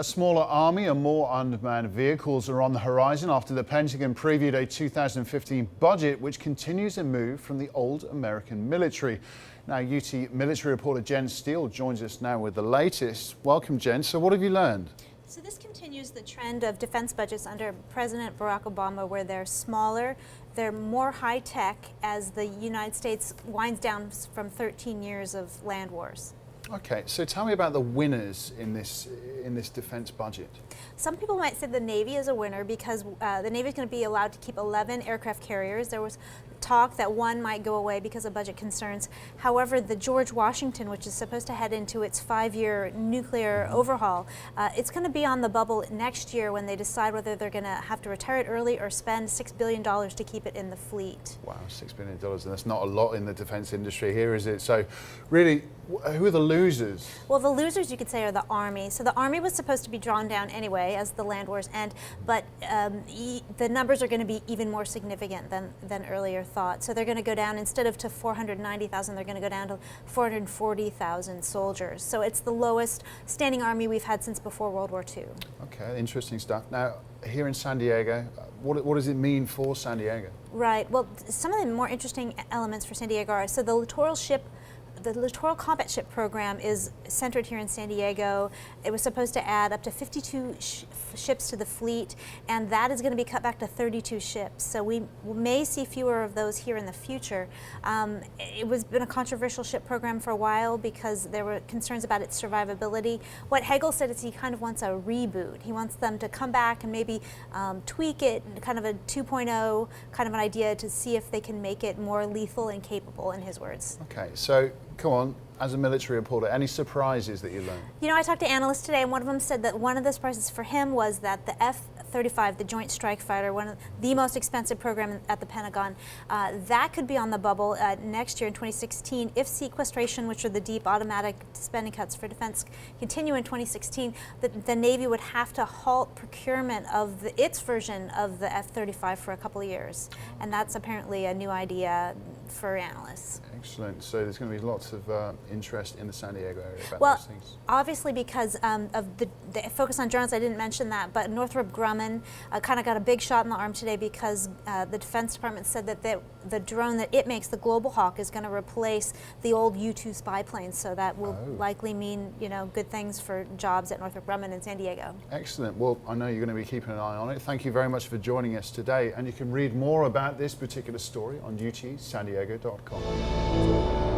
A smaller army and more unmanned vehicles are on the horizon after the Pentagon previewed a 2015 budget which continues a move from the old American military. Now, UT military reporter Jen Steele joins us now with the latest. Welcome, Jen. So what have you learned? So this continues the trend of defense budgets under President Barack Obama, where they're smaller, they're more high-tech as the United States winds down from 13 years of land wars. Okay, so tell me about the winners in this defense budget. Some people might say the Navy is a winner because the Navy is going to be allowed to keep 11 aircraft carriers. There was talk that one might go away because of budget concerns. However, the George Washington, which is supposed to head into its 5-year nuclear overhaul, it's going to be on the bubble next year when they decide whether they're going to have to retire it early or spend $6 billion to keep it in the fleet. Wow, $6 billion, and that's not a lot in the defense industry here, is it? So really, who are the losers? Well, the losers, you could say, are the Army. So the Army was supposed to be drawn down anyway as the land wars end, but the numbers are going to be even more significant than earlier thought. So they're going to go down, instead of to 490,000, they're going to go down to 440,000 soldiers. So it's the lowest standing army we've had since before World War II. Okay, interesting stuff. Now, here in San Diego, what does it mean for San Diego? Right. Well, some of the more interesting elements for San Diego are, so the Littoral Combat Ship program is centered here in San Diego. It was supposed to add up to 52 ships to the fleet, and that is going to be cut back to 32 ships. So we may see fewer of those here in the future. It was been a controversial ship program for a while because there were concerns about its survivability. What Hagel said is he kind of wants a reboot. He wants them to come back and maybe tweak it, kind of a 2.0 kind of an idea to see if they can make it more lethal and capable, in his words. Okay, so come on, as a military reporter, any surprises that you learned? You know, I talked to analysts today, and one of them said that one of the surprises for him was that the F-35, the Joint Strike Fighter, one of the most expensive program at the Pentagon, that could be on the bubble next year in 2016 if sequestration, which are the deep automatic spending cuts for defense, continue in 2016. The Navy would have to halt procurement of its version of the F-35 for a couple of years, and that's apparently a new idea for analysts. Excellent. So there's going to be lots of interest in the San Diego area about well, those things. Obviously, because of the focus on drones, I didn't mention that, but Northrop Grumman kind of got a big shot in the arm today because the Defense Department said that the drone that it makes, the Global Hawk, is going to replace the old U-2 spy planes. So that will likely mean, you know, good things for jobs at Northrop Grumman in San Diego. Excellent. Well, I know you're going to be keeping an eye on it. Thank you very much for joining us today. And you can read more about this particular story on utsandiego.com.